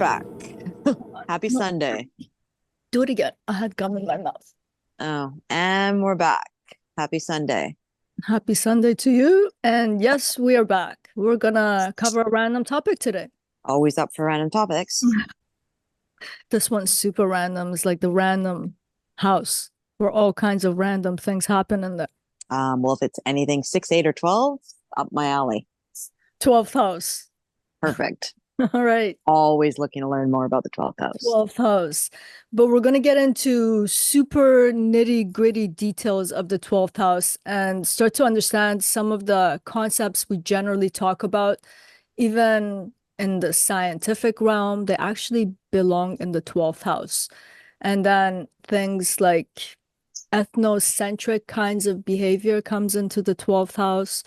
back. Happy No, Sunday. do it again. I had gum in my mouth. Oh, and we're back. Happy Sunday. Happy Sunday to you. And yes, we are back. We're gonna cover a random topic today. Always up for random topics. This one's super random. It's like the random house where all kinds of random things happen in the Well, if it's anything 6, 8, or 12, up my alley. 12th house. Perfect. All right. Always looking to learn more about the 12th house. 12th house. But we're going to get into super nitty gritty details of the 12th house and start to understand some of the concepts we generally talk about, even in the scientific realm. They actually belong in the 12th house. And then things like ethnocentric kinds of behavior comes into the 12th house.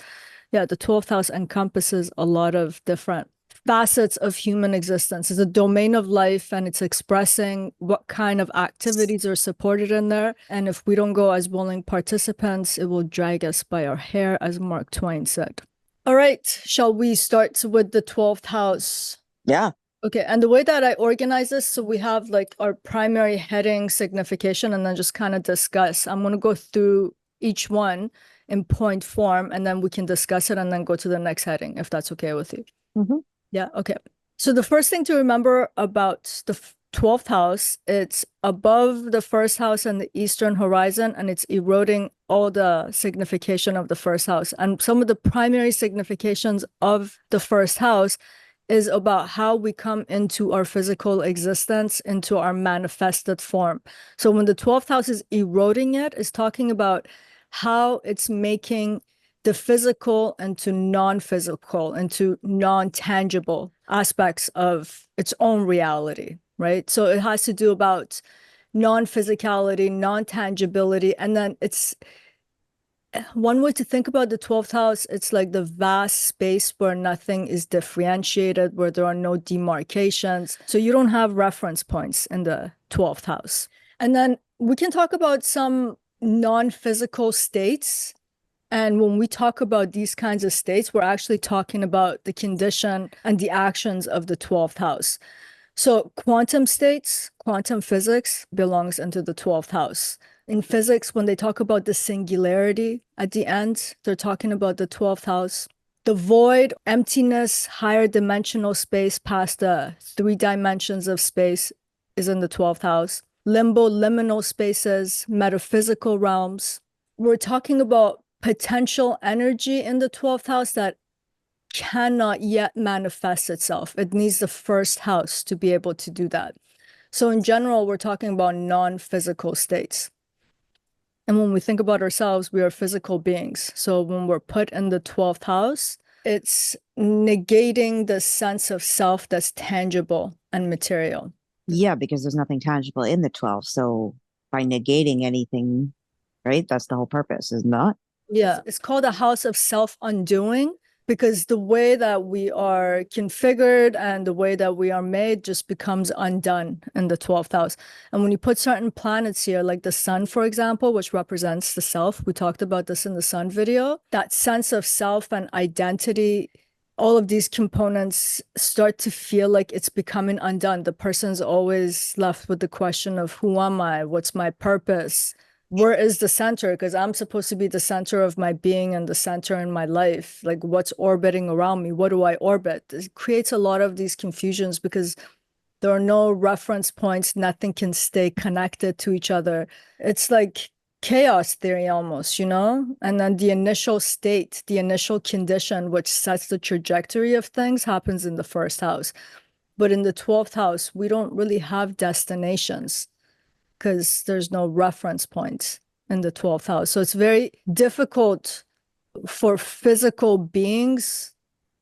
Yeah, the 12th house encompasses a lot of different facets of human existence. It's a domain of life and it's expressing what kind of activities are supported in there. And if we don't go as willing participants, it will drag us by our hair, as Mark Twain said. All right, shall we start with the 12th house? Yeah. Okay, and the way that I organize this, so we have like our primary heading, signification, and then just kind of discuss. I'm going to go through each one in point form, and then we can discuss it and then go to the next heading, if that's okay with you. Mm-hmm. Yeah, okay. So the first thing to remember about the 12th house, it's above the first house and the eastern horizon, and it's eroding all the signification of the first house. And some of the primary significations of the first house is about how we come into our physical existence, into our manifested form. So when the 12th house is eroding it, it's talking about how it's making the physical into non-physical, into non-tangible aspects of its own reality, right? So it has to do about non-physicality, non-tangibility, and then it's one way to think about the 12th house, it's like the vast space where nothing is differentiated, where there are no demarcations. So you don't have reference points in the 12th house. And then we can talk about some non-physical states. And when we talk about these kinds of states, we're actually talking about the condition and the actions of the 12th house. So quantum states, quantum physics belongs into the 12th house. In physics, when they talk about the singularity at the end, they're talking about the 12th house. The void, emptiness, higher dimensional space past the 3 dimensions of space is in the 12th house. Limbo, liminal spaces, metaphysical realms. We're talking about potential energy in the 12th house that cannot yet manifest itself. It needs the first house to be able to do that. So in general, we're talking about non-physical states. And when we think about ourselves, we are physical beings. So when we're put in the 12th house, it's negating the sense of self that's tangible and material. Yeah, because there's nothing tangible in the 12. So by negating anything, right? That's the whole purpose, isn't that? Yeah, it's called a house of self-undoing because the way that we are configured and the way that we are made just becomes undone in the 12th house. And when you put certain planets here, like the sun, for example, which represents the self, we talked about this in the sun video, that sense of self and identity, all of these components start to feel like it's becoming undone. The person's always left with the question of who am I? What's my purpose? Where is the center? Because I'm supposed to be the center of my being and the center in my life. Like what's orbiting around me? What do I orbit? It creates a lot of these confusions because there are no reference points. Nothing can stay connected to each other. It's like chaos theory almost, you know? And then the initial state, the initial condition, which sets the trajectory of things, happens in the first house. But in the 12th house, we don't really have destinations because there's no reference points in the 12th house. So it's very difficult for physical beings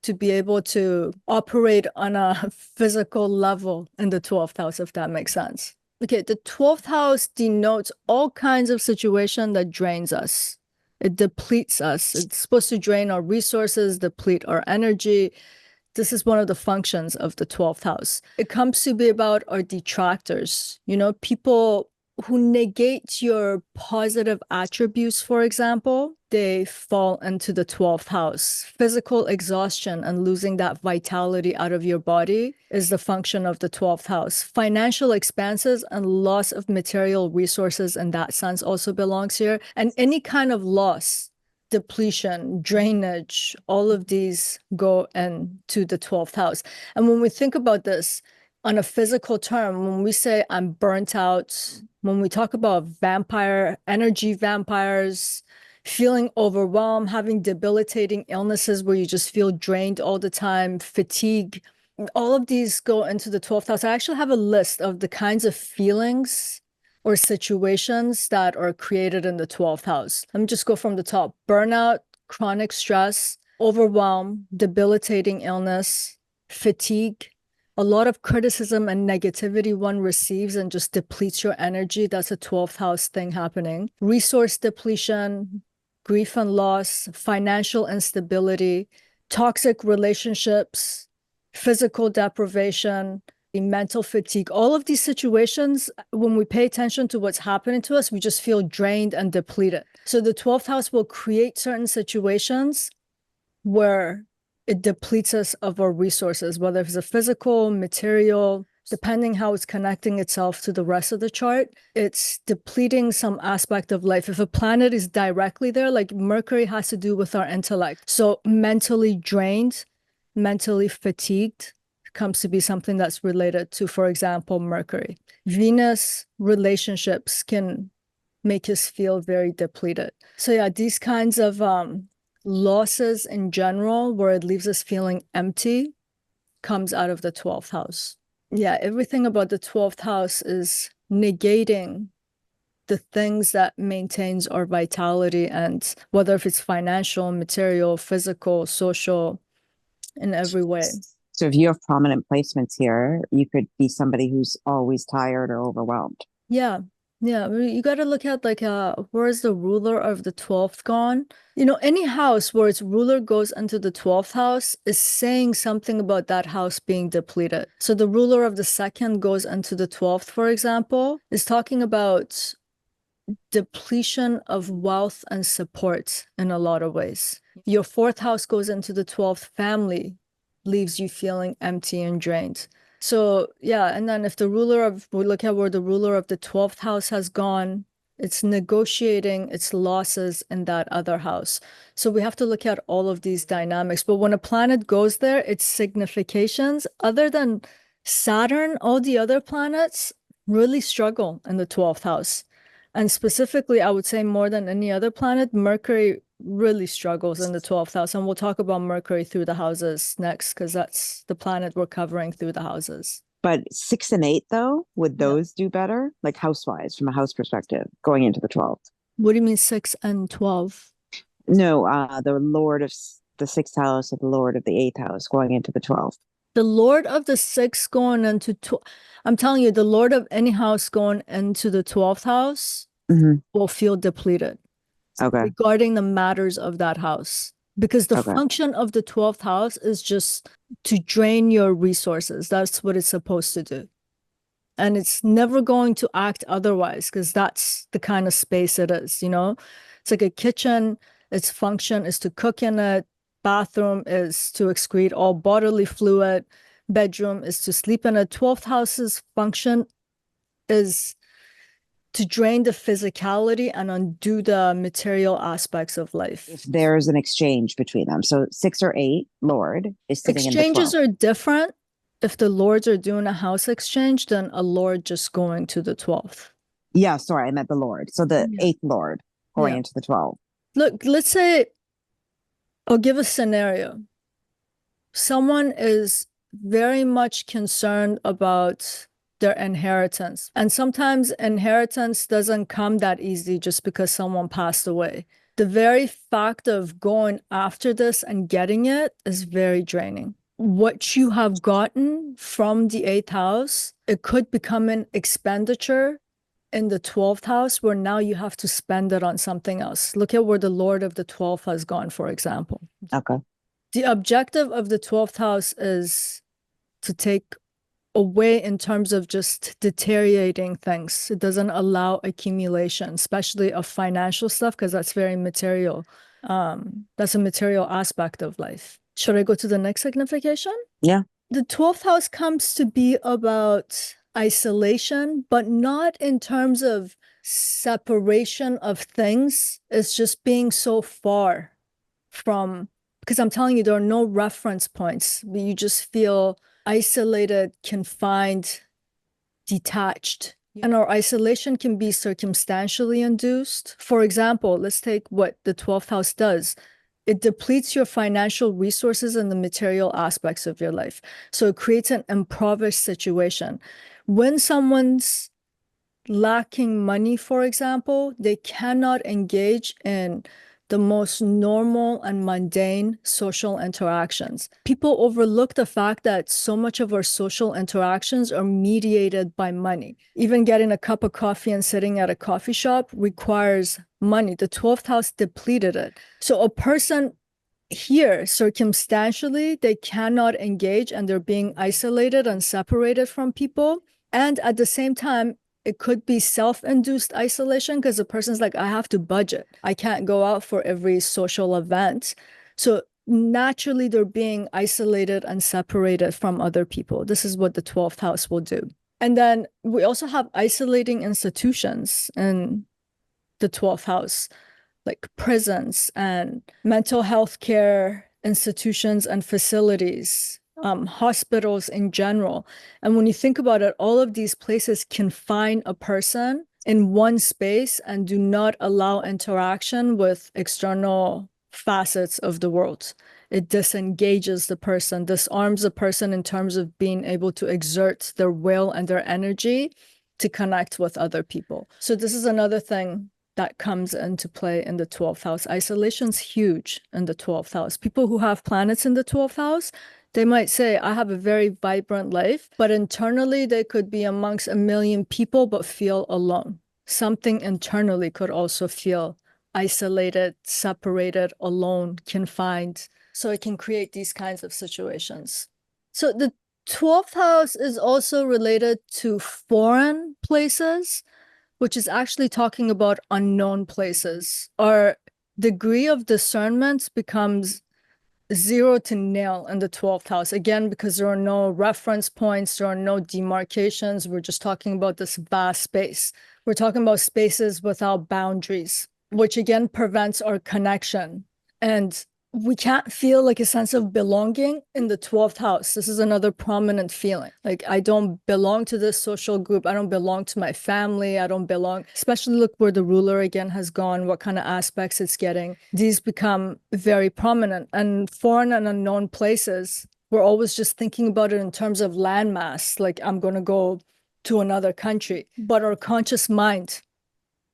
to be able to operate on a physical level in the 12th house, if that makes sense. Okay, the 12th house denotes all kinds of situation that drains us. It depletes us. It's supposed to drain our resources, deplete our energy. This is one of the functions of the 12th house. It comes to be about our detractors. You know, people who negate your positive attributes, for example, they fall into the 12th house. Physical exhaustion and losing that vitality out of your body is the function of the 12th house. Financial expenses and loss of material resources in that sense also belongs here. And any kind of loss, depletion, drainage, all of these go into the 12th house. And when we think about this, on a physical term, when we say I'm burnt out, when we talk about energy vampires, feeling overwhelmed, having debilitating illnesses where you just feel drained all the time, fatigue, all of these go into the 12th house. I actually have a list of the kinds of feelings or situations that are created in the 12th house. Let me just go from the top. Burnout, chronic stress, overwhelm, debilitating illness, fatigue, a lot of criticism and negativity one receives and just depletes your energy. That's a 12th house thing happening. Resource depletion, grief and loss, financial instability, toxic relationships, physical deprivation, mental fatigue. All of these situations, when we pay attention to what's happening to us, we just feel drained and depleted. So the 12th house will create certain situations where it depletes us of our resources, whether it's a physical, material, depending how it's connecting itself to the rest of the chart, it's depleting some aspect of life. If a planet is directly there, like Mercury has to do with our intellect. So mentally drained, mentally fatigued comes to be something that's related to, for example, Mercury. Venus relationships can make us feel very depleted. So yeah, these kinds of losses in general, where it leaves us feeling empty, comes out of the 12th house. Yeah, everything about the 12th house is negating the things that maintains our vitality, and whether if it's financial, material, physical, social, in every way. So if you have prominent placements here, you could be somebody who's always tired or overwhelmed. Yeah. Yeah, you got to look at like where's the ruler of the 12th gone? You know, any house where its ruler goes into the 12th house is saying something about that house being depleted. So the ruler of the second goes into the 12th, for example, is talking about depletion of wealth and support in a lot of ways. Your 4th house goes into the 12th, family leaves you feeling empty and drained. So yeah, and then if we look at where the ruler of the 12th house has gone, it's negotiating its losses in that other house. So we have to look at all of these dynamics. But when a planet goes there, its significations, other than Saturn, all the other planets really struggle in the 12th house. And specifically, I would say more than any other planet, Mercury really struggles in the 12th house. And we'll talk about Mercury through the houses next, because that's the planet we're covering through the houses. But 6 and 8, though, would those do better? Like house-wise, from a house perspective, going into the 12th? What do you mean 6 and 12? No, the Lord of the 6th house and the Lord of the 8th house going into the 12th. The Lord of the 6th going into, I'm telling you, the Lord of any house going into the 12th house will feel depleted. Okay. Regarding the matters of that house. Because the function of the 12th house is just to drain your resources. That's what it's supposed to do. And it's never going to act otherwise, because that's the kind of space it is, you know? It's like a kitchen, its function is to cook in it. Bathroom is to excrete all bodily fluid. Bedroom is to sleep in it. 12th house's function is to drain the physicality and undo the material aspects of life. If there's an exchange between them. So 6 or 8, Lord, is sitting Exchanges in the 12th. are different. If the lords are doing a house exchange, then a lord just going to the 12th. Yeah, sorry, I meant the Lord. So the 8th Lord going into the 12th. Look, let's say, I'll give a scenario. Someone is very much concerned about their inheritance. And sometimes inheritance doesn't come that easy just because someone passed away. The very fact of going after this and getting it is very draining. What you have gotten from the 8th house, it could become an expenditure in the 12th house where now you have to spend it on something else. Look at where the Lord of the 12th has gone, for example. Okay. The objective of the 12th house is to take a way in terms of just deteriorating things. It doesn't allow accumulation, especially of financial stuff, because that's very material. That's a material aspect of life. Should I go to the next signification? Yeah. The 12th house comes to be about isolation, but not in terms of separation of things. It's just being so far from, because I'm telling you, there are no reference points. You just feel isolated, confined, detached. And our isolation can be circumstantially induced. For example, let's take what the 12th house does. It depletes your financial resources and the material aspects of your life. So it creates an impoverished situation. When someone's lacking money, for example, they cannot engage in the most normal and mundane social interactions. People overlook the fact that so much of our social interactions are mediated by money. Even getting a cup of coffee and sitting at a coffee shop requires money. The 12th house depleted it. So a person here, circumstantially, they cannot engage and they're being isolated and separated from people. And at the same time, it could be self-induced isolation because the person's like, I have to budget. I can't go out for every social event. So naturally, they're being isolated and separated from other people. This is what the 12th house will do. And then we also have isolating institutions in the 12th house, like prisons and mental health care institutions and facilities, hospitals in general. And when you think about it, all of these places confine a person in one space and do not allow interaction with external facets of the world. It disengages the person, disarms the person in terms of being able to exert their will and their energy to connect with other people. So this is another thing that comes into play in the 12th house. Isolation's huge in the 12th house. People who have planets in the 12th house, they might say, I have a very vibrant life, but internally they could be amongst a million people but feel alone. Something internally could also feel isolated, separated, alone, confined. So it can create these kinds of situations. So the 12th house is also related to foreign places, which is actually talking about unknown places. Our degree of discernment becomes 0 to nil in the 12th house. Again, because there are no reference points, there are no demarcations. We're just talking about this vast space. We're talking about spaces without boundaries, which again prevents our connection. And we can't feel like a sense of belonging in the 12th house. This is another prominent feeling. Like, I don't belong to this social group. I don't belong to my family. I don't belong, especially look where the ruler again has gone, what kind of aspects it's getting. These become very prominent. And foreign and unknown places, we're always just thinking about it in terms of landmass. Like, I'm going to go to another country. But our conscious mind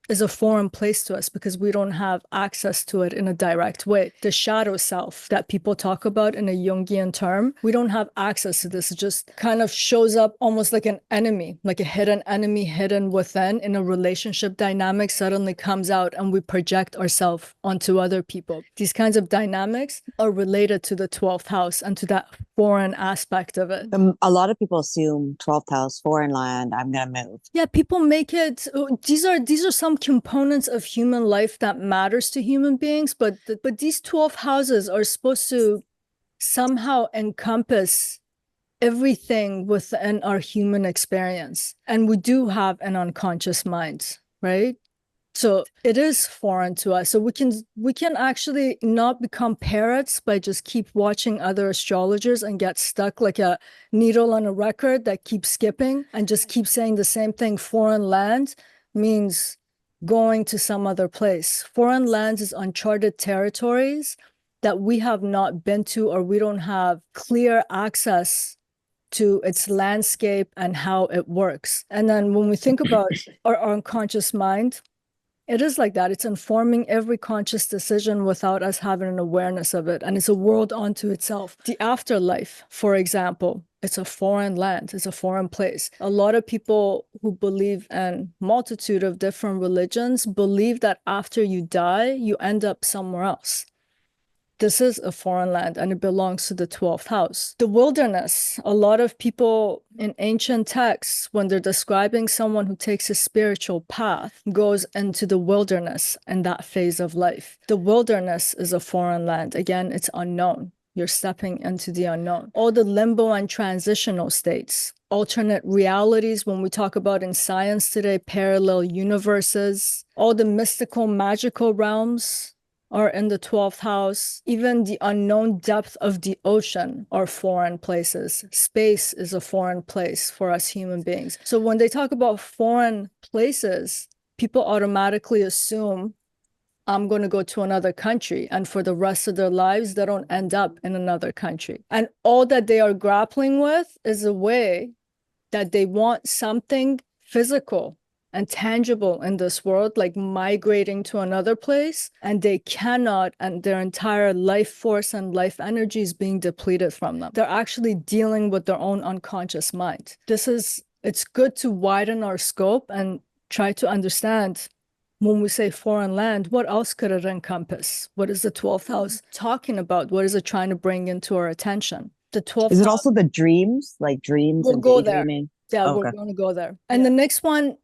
is a foreign place to us because we don't have access to it in a direct way. The shadow self that people talk about in a Jungian term, we don't have access to this. It just kind of shows up almost like an enemy, like a hidden enemy hidden within in a relationship dynamic suddenly comes out and we project ourselves onto other people. These kinds of dynamics are related to the 12th house and to that foreign aspect of it. A lot of people assume 12th house, foreign land, I'm going to move. Yeah, people make it, these are some components of human life that matters to human beings, but these 12 houses are supposed to somehow encompass everything within our human experience. And we do have an unconscious mind, right? So it is foreign to us. So we can actually not become parrots by just keep watching other astrologers and get stuck like a needle on a record that keeps skipping and just keep saying the same thing. Foreign land means going to some other place. Foreign lands is uncharted territories that we have not been to, or we don't have clear access to its landscape and how it works. And then when we think about our unconscious mind, it is like that. It's informing every conscious decision without us having an awareness of it. And it's a world unto itself. The afterlife, for example, it's a foreign land. It's a foreign place. A lot of people who believe in multitude of different religions believe that after you die, you end up somewhere else. this is a foreign land and it belongs to the 12th house. The wilderness, a lot of people in ancient texts, when they're describing someone who takes a spiritual path, goes into the wilderness and that phase of life. The wilderness is a foreign land. Again, it's unknown. You're stepping into the unknown. All the limbo and transitional states, alternate realities, when we talk about in science today, parallel universes, all the mystical, magical realms are in the 12th house. Even the unknown depth of the ocean are foreign places. Space is a foreign place for us human beings. So when they talk about foreign places, people automatically assume I'm going to go to another country. And for the rest of their lives, they don't end up in another country. And all that they are grappling with is a way that they want something physical and tangible in this world, like migrating to another place, and they cannot, and their entire life force and life energy is being depleted from them. They're actually dealing with their own unconscious mind. It's good to widen our scope and try to understand when we say foreign land, what else could it encompass? What is the 12th house talking about? What is it trying to bring into our attention? The 12th Is it house, also the dreams, like dreams we'll and go there. daydreaming? Yeah, Oh, we're okay. going to go there. And the next one,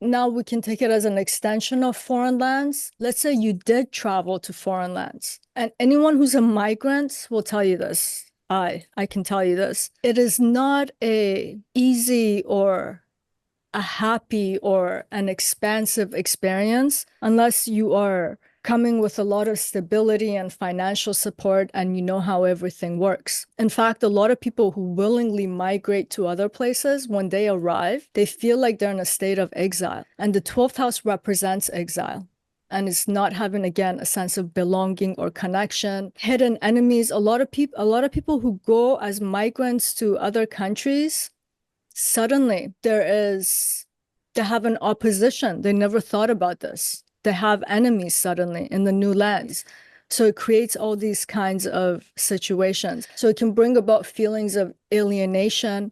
now we can take it as an extension of foreign lands. Let's say you did travel to foreign lands, and anyone who's a migrant will tell you this. I can tell you this. It is not a easy or a happy or an expansive experience unless you are coming with a lot of stability and financial support and you know how everything works. In fact, a lot of people who willingly migrate to other places, when they arrive, they feel like they're in a state of exile. And the 12th house represents exile. And it's not having, again, a sense of belonging or connection. Hidden enemies. A lot of people who go as migrants to other countries, suddenly they have an opposition. They never thought about this. They have enemies suddenly in the new lands. So it creates all these kinds of situations. So it can bring about feelings of alienation,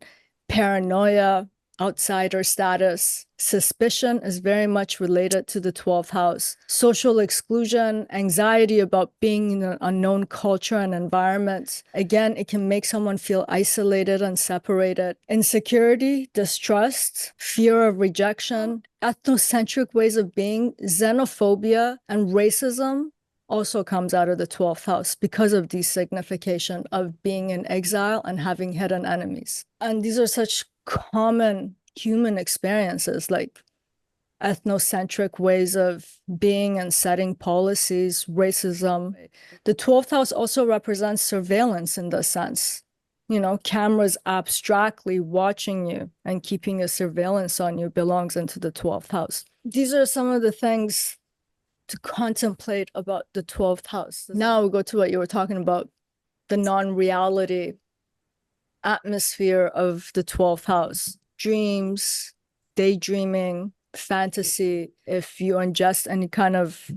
paranoia, outsider status. Suspicion is very much related to the 12th house. Social exclusion, anxiety about being in an unknown culture and environment. Again, it can make someone feel isolated and separated. Insecurity, distrust, fear of rejection, ethnocentric ways of being, xenophobia, and racism also comes out of the 12th house because of the signification of being in exile and having hidden enemies. And these are such common human experiences, like ethnocentric ways of being and setting policies, racism. The 12th house also represents surveillance in this sense. You know, cameras abstractly watching you and keeping a surveillance on you belongs into the 12th house. These are some of the things to contemplate about the 12th house. Now we go to what you were talking about, the non-reality atmosphere of the 12th house. Dreams, daydreaming, fantasy. If you ingest any kind of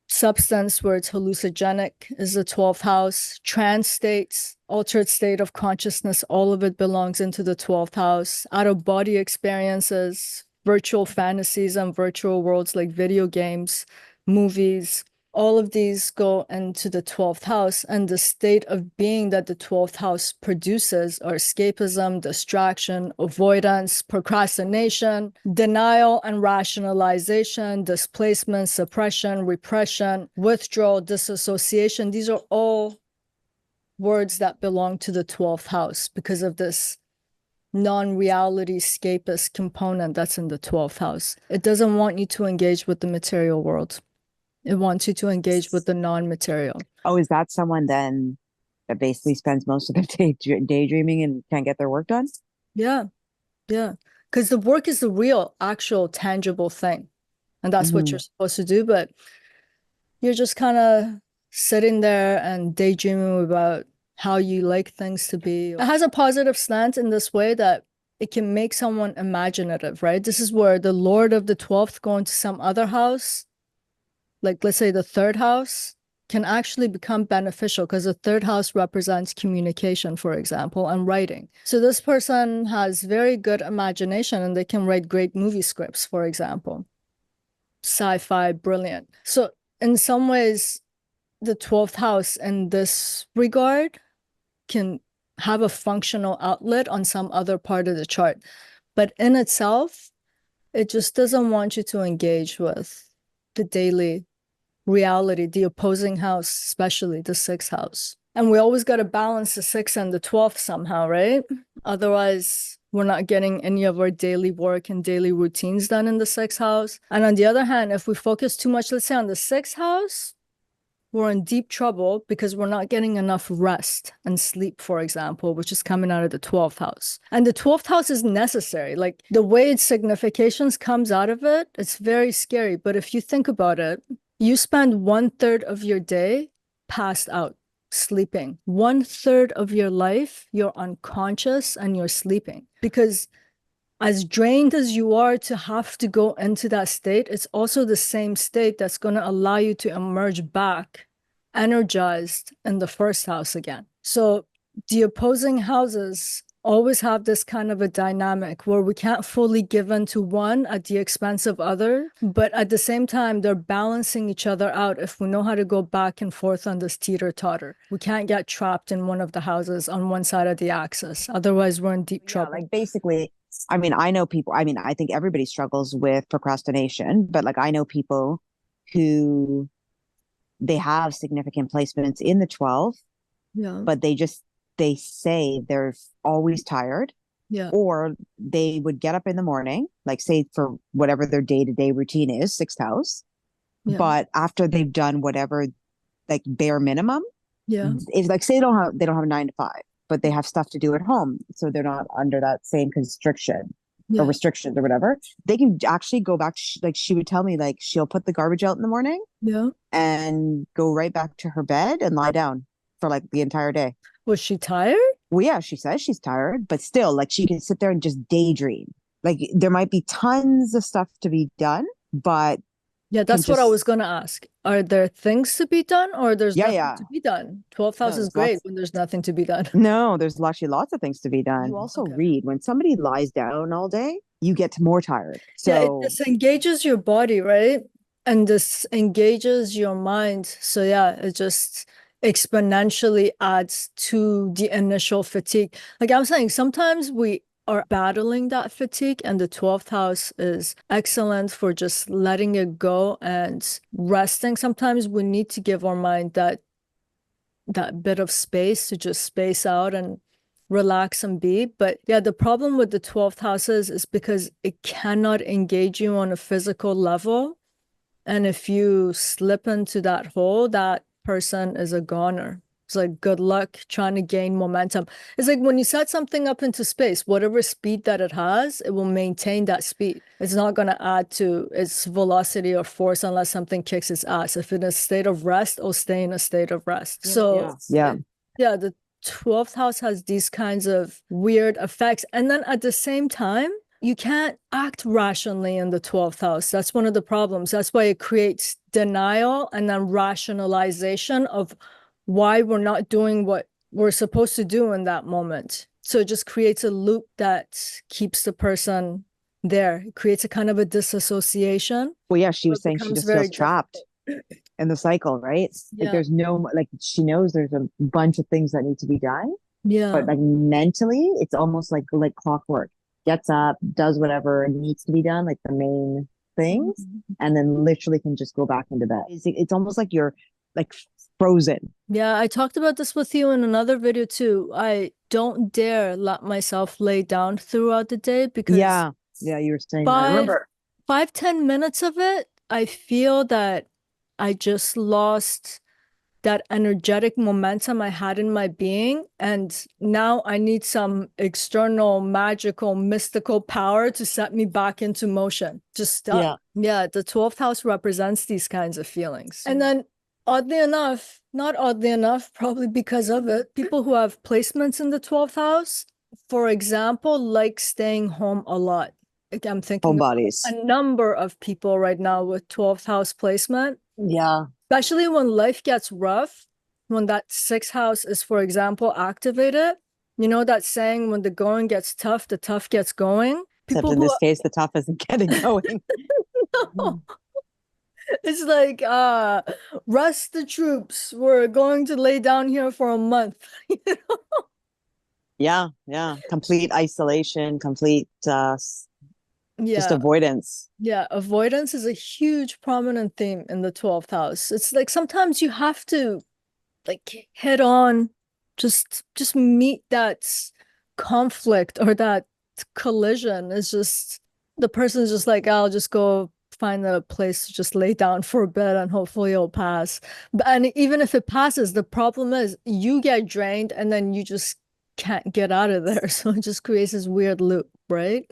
substance where it's hallucinogenic, is the 12th house. Trance states, altered state of consciousness, all of it belongs into the 12th house. Out-of-body experiences, virtual fantasies and virtual worlds like video games, movies, all of these go into the 12th house, and the state of being that the 12th house produces are escapism, distraction, avoidance, procrastination, denial and rationalization, displacement, suppression, repression, withdrawal, disassociation. These are all words that belong to the 12th house because of this non-reality escapist component that's in the 12th house. It doesn't want you to engage with the material world. It wants you to engage with the non-material. Oh, is that someone then that basically spends most of their day daydreaming and can't get their work done? Yeah, yeah. Because the work is the real, actual, tangible thing. And that's what you're supposed to do. But you're just kind of sitting there and daydreaming about how you like things to be. It has a positive slant in this way that it can make someone imaginative, right? This is where the Lord of the 12th going to some other house, like let's say the third house, can actually become beneficial because the third house represents communication, for example, and writing. So this person has very good imagination and they can write great movie scripts, for example. Sci-fi, brilliant. So in some ways, the 12th house in this regard can have a functional outlet on some other part of the chart. But in itself, it just doesn't want you to engage with the daily reality, the opposing house, especially the 6th house. And we always got to balance the 6th and the 12th somehow, right? Otherwise, we're not getting any of our daily work and daily routines done in the 6th house. And on the other hand, if we focus too much, let's say on the 6th house, we're in deep trouble because we're not getting enough rest and sleep, for example, which is coming out of the 12th house. And the 12th house is necessary. Like the way its significations comes out of it, it's very scary. But if you think about it, you spend 1/3 of your day passed out, sleeping. 1/3 of your life, you're unconscious and you're sleeping. Because as drained as you are to have to go into that state, it's also the same state that's going to allow you to emerge back energized in the 1st house again. So the opposing houses always have this kind of a dynamic where we can't fully give in to one at the expense of other, but at the same time, they're balancing each other out if we know how to go back and forth on this teeter-totter. We can't get trapped in one of the houses on one side of the axis. Otherwise, we're in deep trouble. Like basically, I mean, I know people, I mean, I think everybody struggles with procrastination, but like I know people who they have significant placements in the 12th, but they say they're always tired, or they would get up in the morning, like say for whatever their day-to-day routine is, 6th house, but after they've done whatever, like bare minimum, if like say they don't have a 9 to 5, but they have stuff to do at home, so they're not under that same constriction or restrictions or whatever, they can actually go back. Like she would tell me, like she'll put the garbage out in the morning, and go right back to her bed and lie down for like the entire day. Was she tired? Well, yeah, she says she's tired, but still, like she can sit there and just daydream. Like there might be tons of stuff to be done, but yeah, that's what I was going to ask. Are there things to be done, or there's nothing to be done? 12th house is great when there's nothing to be done. No, there's actually lots of things to be done. You also read when somebody lies down all day, you get more tired. So it disengages your body, right? And this engages your mind. So yeah, it just exponentially adds to the initial fatigue. Like I'm saying, sometimes we are battling that fatigue, and the 12th house is excellent for just letting it go and resting. Sometimes we need to give our mind that bit of space to just space out and relax and be. But yeah, the problem with the 12th houses is because it cannot engage you on a physical level. And if you slip into that hole, that person is a goner. It's like, good luck trying to gain momentum. It's like when you set something up into space, whatever speed that it has, it will maintain that speed. It's not going to add to its velocity or force unless something kicks its ass. If it's in a state of rest, it'll stay in a state of rest. So the 12th house has these kinds of weird effects. And then at the same time, you can't act rationally in the 12th house. That's one of the problems. That's why it creates denial and then rationalization of why we're not doing what we're supposed to do in that moment. So it just creates a loop that keeps the person there. It creates a kind of a disassociation. Well, yeah, she was saying she just feels trapped in the cycle, right? Like there's no, like she knows there's a bunch of things that need to be done. But like mentally, it's almost like clockwork. Gets up, does whatever needs to be done, like the main things, and then literally can just go back into bed. It's almost like you're like frozen. Yeah, I talked about this with you in another video too. I don't dare let myself lay down throughout the day because yeah, you were saying that. I remember 5-10 minutes of it, I feel that I just lost that energetic momentum I had in my being. And now I need some external, magical, mystical power to set me back into motion. Just the 12th house represents these kinds of feelings. And then oddly enough, not oddly enough, probably because of it, people who have placements in the 12th house, for example, like staying home a lot. Like I'm thinking a number of people right now with 12th house placement. Yeah. Especially when life gets rough, when that 6th house is, for example, activated. You know that saying, when the going gets tough, the tough gets going? Except in this case, the tough isn't getting going. No. It's like, rest the troops. We're going to lay down here for a month. Yeah, yeah. Complete isolation, complete just Yeah, avoidance. yeah. Avoidance is a huge prominent theme in the 12th house. It's like sometimes you have to like head on, just meet that conflict or that collision. It's just the person's just like, I'll just go find a place to just lay down for a bit and hopefully it'll pass. But and even if it passes, the problem is you get drained and then you just can't get out of there. So it just creates this weird loop, right?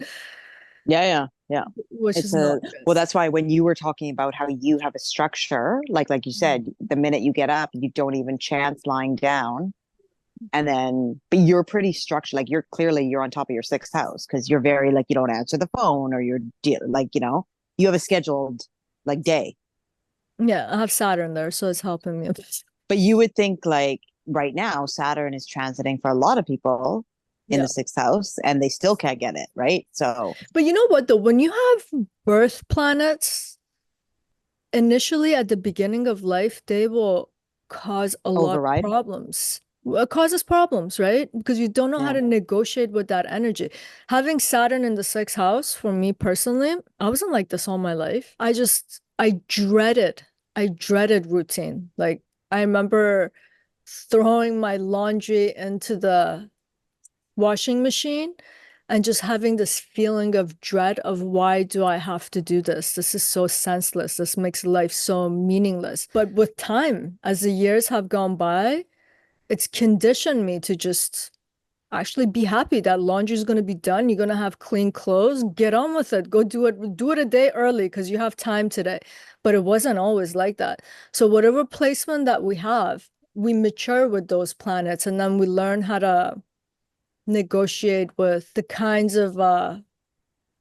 Yeah, yeah, yeah. Which It's is not a good. well, that's why when you were talking about how you have a structure, like you said, the minute you get up, you don't even chance lying down. And then, but you're pretty structured. Like you're clearly you're on top of your sixth house because you're very like you don't answer the phone or you're like you have a scheduled like day. Yeah, I have Saturn there, so it's helping me a bit. But you would think like right now Saturn is transiting for a lot of people in Yeah. the sixth house and they still can't get it, right? So But you know what though? When you have birth planets, initially at the beginning of life, they will cause a lot of override. problems. It causes problems, right? Because you don't know how Yeah. to negotiate with that energy. Having Saturn in the sixth house, for me personally, I wasn't like this all my life. I dreaded routine. Like I remember throwing my laundry into the washing machine and just having this feeling of dread of why do I have to do this? This is so senseless. This makes life so meaningless. But with time, as the years have gone by, it's conditioned me to just actually be happy that laundry is going to be done. You're going to have clean clothes. Get on with it. Go do it a day early because you have time today. But it wasn't always like that. So whatever placement that we have, we mature with those planets and then we learn how to negotiate with the kinds of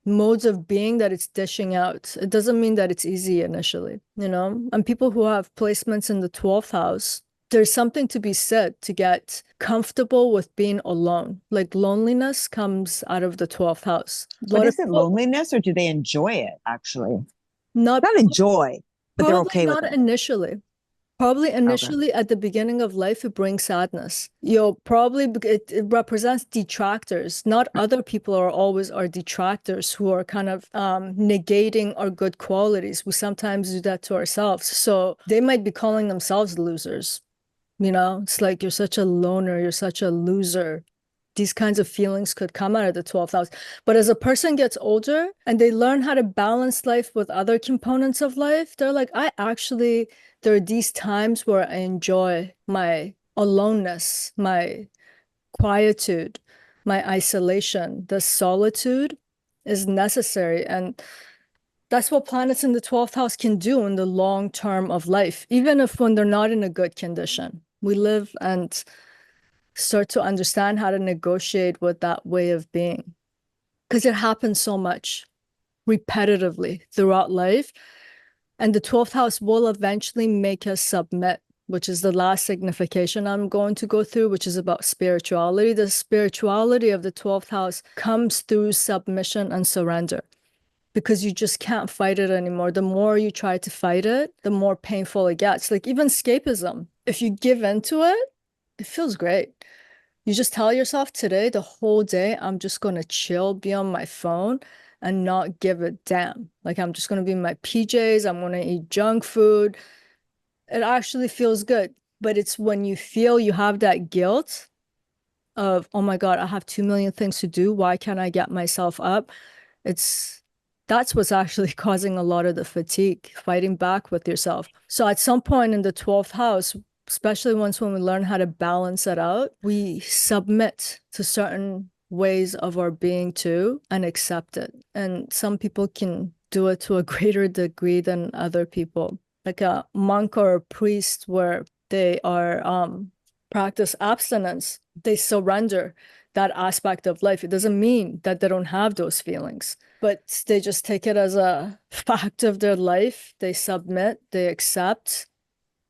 modes of being that it's dishing out. It doesn't mean that it's easy initially, you know? And people who have placements in the 12th house, there's something to be said to get comfortable with being alone. Like loneliness comes out of the 12th house. A But lot of is it people loneliness or do they enjoy it actually? not Not enjoy, but they're probably okay with not it. initially. Probably Okay. initially at the beginning of life, it brings sadness. You'll probably, it represents detractors. Not other people are always our detractors who are kind of negating our good qualities. We sometimes do that to ourselves. So they might be calling themselves losers. You know, it's like you're such a loner, you're such a loser. These kinds of feelings could come out of the 12th house. But as a person gets older and they learn how to balance life with other components of life, they're like, there are these times where I enjoy my aloneness, my quietude, my isolation. The solitude is necessary. And that's what planets in the 12th house can do in the long term of life, even if when they're not in a good condition. We live and start to understand how to negotiate with that way of being because it happens so much repetitively throughout life. And the 12th house will eventually make us submit, which is the last signification I'm going to go through, which is about spirituality. The spirituality of the 12th house comes through submission and surrender because you just can't fight it anymore. The more you try to fight it, the more painful it gets. Like even escapism, if you give into it, it feels great. You just tell yourself today, the whole day, I'm just going to chill, be on my phone and not give a damn. Like I'm just going to be in my PJs. I'm going to eat junk food. It actually feels good. But it's when you feel you have that guilt of, oh my God, I have 2 million things to do. Why can't I get myself up? It's that's what's actually causing a lot of the fatigue, fighting back with yourself. So at some point in the 12th house, especially once when we learn how to balance it out, we submit to certain ways of our being too and accept it. And some people can do it to a greater degree than other people. Like a monk or a priest where they are practice abstinence, they surrender that aspect of life. It doesn't mean that they don't have those feelings, but they just take it as a fact of their life. They submit, they accept,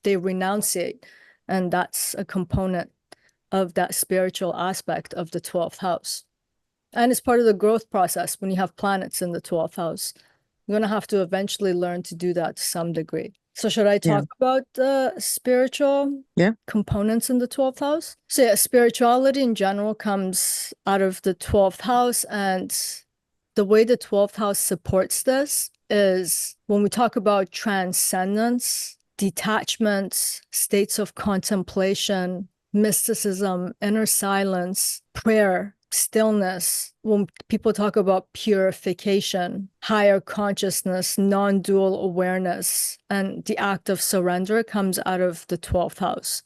they renunciate. And that's a component of that spiritual aspect of the 12th house. And it's part of the growth process when you have planets in the 12th house. You're going to have to eventually learn to do that to some degree. So should I talk about the spiritual components in the 12th house? So yeah, spirituality in general comes out of the 12th house, and the way the 12th house supports this is when we talk about transcendence, detachment, states of contemplation, mysticism, inner silence, prayer, stillness. When people talk about purification, higher consciousness, non-dual awareness, and the act of surrender comes out of the 12th house.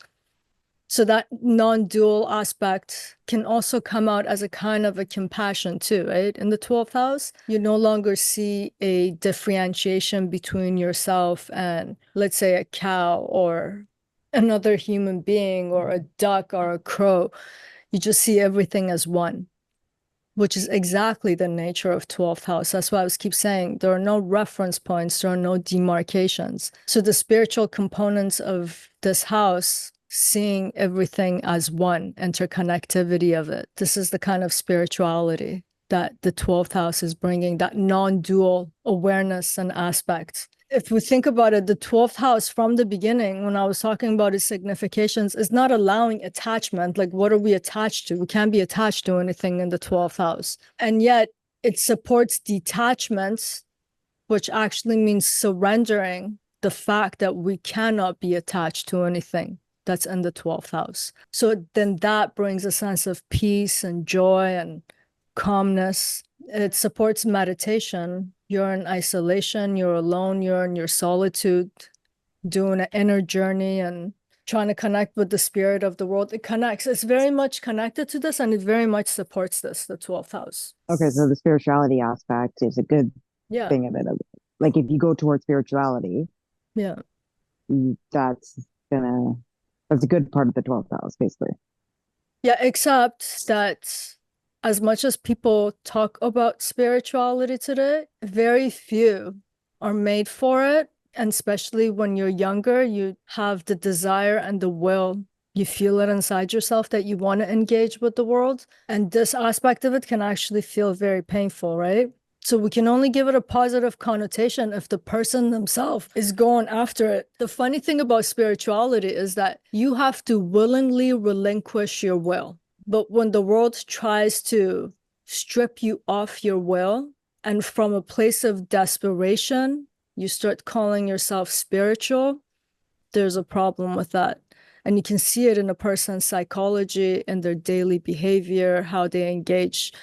So that non-dual aspect can also come out as a kind of a compassion too, right? In the 12th house, you no longer see a differentiation between yourself and, let's say, a cow or another human being or a duck or a crow. You just see everything as one, which is exactly the nature of 12th house. That's why I keep saying there are no reference points, there are no demarcations. So the spiritual components of this house, seeing everything as one, interconnectivity of it. This is the kind of spirituality that the 12th house is bringing, that non-dual awareness and aspect. If we think about it, the 12th house from the beginning, when I was talking about its significations, is not allowing attachment. Like, what are we attached to? We can't be attached to anything in the 12th house. And yet it supports detachment, which actually means surrendering the fact that we cannot be attached to anything that's in the 12th house. So then that brings a sense of peace and joy and calmness. It supports meditation. You're in isolation, you're alone, you're in your solitude, doing an inner journey and trying to connect with the spirit of the world. It connects. It's very much connected to this, and it very much supports this, the 12th house. Okay, so the spirituality aspect is a good thing of it. Like if you go towards spirituality, that's a good part of the 12th house, basically. Yeah, except that as much as people talk about spirituality today, very few are made for it. And especially when you're younger, you have the desire and the will. You feel it inside yourself that you want to engage with the world. And this aspect of it can actually feel very painful, right? So we can only give it a positive connotation if the person themselves is going after it. The funny thing about spirituality is that you have to willingly relinquish your will. But when the world tries to strip you off your will, and from a place of desperation, you start calling yourself spiritual, there's a problem with that. And you can see it in a person's psychology, in their daily behavior, how they engage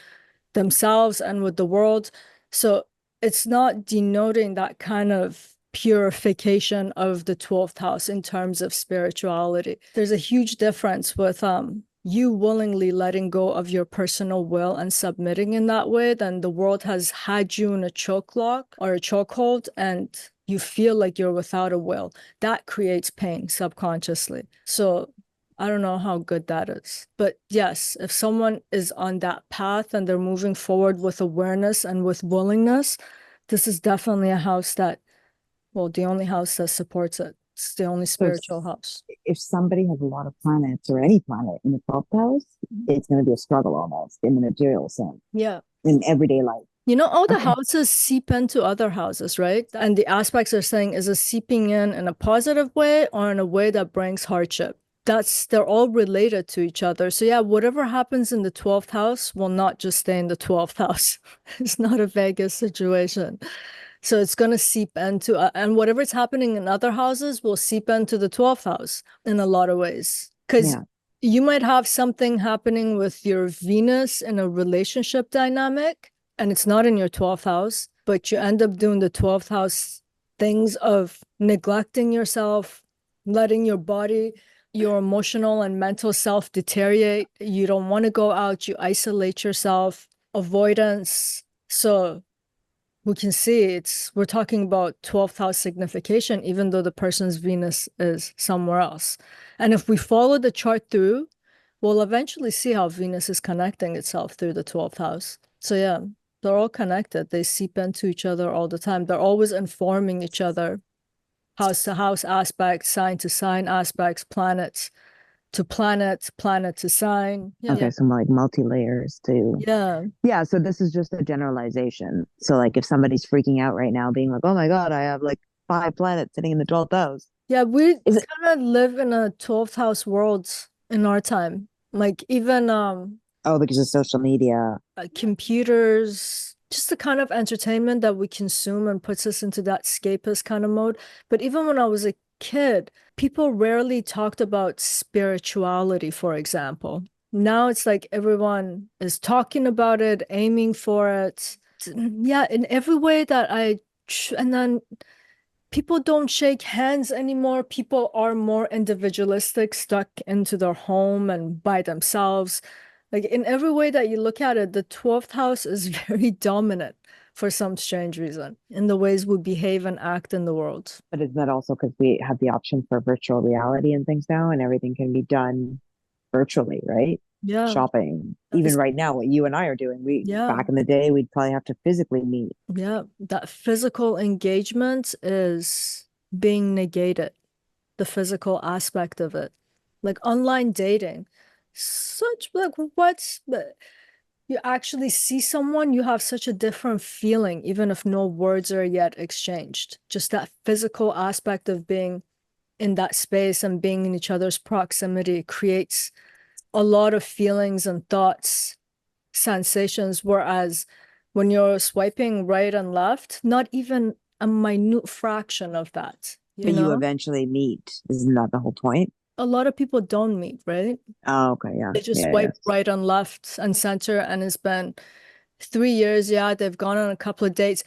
themselves and with the world. So it's not denoting that kind of purification of the 12th house in terms of spirituality. There's a huge difference with you willingly letting go of your personal will and submitting in that way. Then the world has had you in a choke lock or a chokehold, and you feel like you're without a will. That creates pain subconsciously. So I don't know how good that is. But yes, if someone is on that path and they're moving forward with awareness and with willingness, this is definitely a house that, well, the only house that supports it. It's the only spiritual house. If somebody has a lot of planets or any planet in the 12th house, it's going to be a struggle almost in the material sense. Yeah. In everyday life. You know, all the houses seep into other houses, right? And the aspects are saying, is it seeping in a positive way or in a way that brings hardship? They're all related to each other. So yeah, whatever happens in the 12th house will not just stay in the 12th house. It's not a Vegas situation. So it's going to seep into, and whatever's happening in other houses will seep into the 12th house in a lot of ways. Because you might have something happening with your Venus in a relationship dynamic, and it's not in your 12th house, but you end up doing the 12th house things of neglecting yourself, letting your body, your emotional and mental self deteriorate. You don't want to go out, you isolate yourself, avoidance. So we can see we're talking about 12th house signification, even though the person's Venus is somewhere else. And if we follow the chart through, we'll eventually see how Venus is connecting itself through the 12th house. So yeah, they're all connected. They seep into each other all the time. They're always informing each other. House to house aspects, sign to sign aspects, planets. to planet, planet to sign. Yeah. Okay, so like multi-layers too. Yeah. Yeah, so this is just a generalization. So like if somebody's freaking out right now, being like, "Oh my God, I have like 5 planets sitting in the 12th house." Yeah, we Is it kind of live in a 12th house world in our time. Like even because of social media? computers, just the kind of entertainment that we consume and puts us into that escapist kind of mode. But even when I was a kid, people rarely talked about spirituality, for example. Now it's like everyone is talking about it, aiming for it. Yeah, in every way that and then people don't shake hands anymore. People are more individualistic, stuck into their home and by themselves. Like in every way that you look at it, the 12th house is very dominant for some strange reason in the ways we behave and act in the world. But is that also because we have the option for virtual reality and things now, and everything can be done virtually, right? Yeah. Shopping, even It's, right now, what you and I are doing, we yeah. back in the day, we'd probably have to physically meet. Yeah. That physical engagement is being negated, the physical aspect of it. Like online dating, such like what's you actually see someone, you have such a different feeling, even if no words are yet exchanged. Just that physical aspect of being in that space and being in each other's proximity creates a lot of feelings and thoughts, sensations. Whereas when you're swiping right and left, not even a minute fraction of that, But you eventually meet. Isn't that the whole point? A lot of people don't meet, right? Oh, okay, yeah. They just Yeah, swipe yeah. right and left and center, and it's been 3 years. Yeah, they've gone on a couple of dates,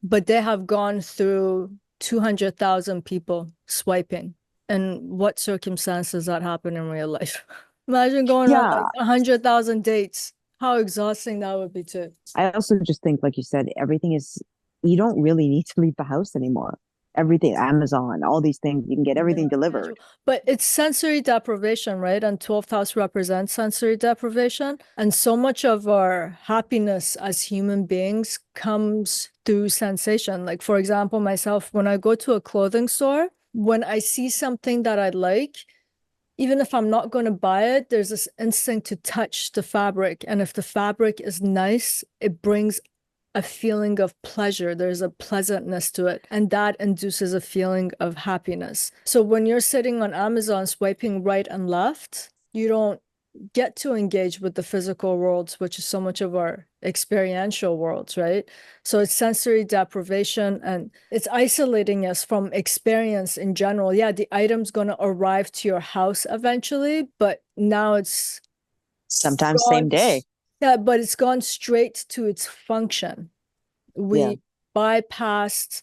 but they have gone through 200,000 people swiping. And what circumstances that happen in real life? Imagine going on like Yeah, 100,000 dates. How exhausting that would be too. I also just think, like you said, everything is, you don't really need to leave the house anymore. Everything, Amazon, all these things, you can get Yeah, everything casual. delivered. But it's sensory deprivation, right? And 12th house represents sensory deprivation. And so much of our happiness as human beings comes through sensation. Like, for example, myself, when I go to a clothing store, when I see something that I like, even if I'm not going to buy it, there's this instinct to touch the fabric. And if the fabric is nice, it brings a feeling of pleasure. There's a pleasantness to it. And that induces a feeling of happiness. So when you're sitting on Amazon swiping right and left, you don't get to engage with the physical worlds, which is so much of our experiential worlds, right? So it's sensory deprivation and it's isolating us from experience in general. Yeah, the item's going to arrive to your house eventually, but now it's Sometimes same gone. day. Yeah, but it's gone straight to its function. Yeah. We bypassed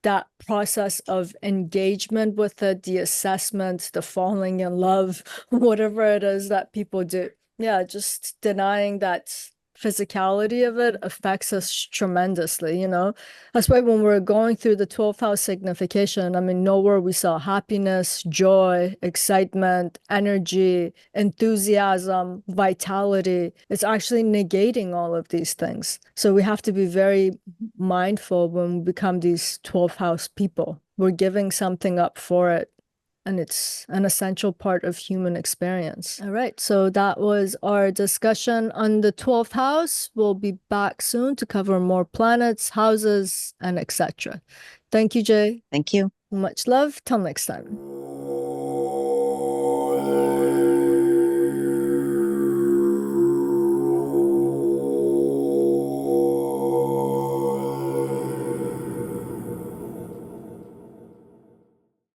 that process of engagement with it, the assessment, the falling in love, whatever it is that people do. Yeah, just denying that physicality of it affects us tremendously, you know? That's why when we're going through the 12th house signification, I mean, nowhere we saw happiness, joy, excitement, energy, enthusiasm, vitality. It's actually negating all of these things. So we have to be very mindful when we become these 12th house people. We're giving something up for it. And it's an essential part of human experience. All right, so that was our discussion on the 12th house. We'll be back soon to cover more planets, houses, and etc. Thank you, Jay. Thank you. Much love. Till next time.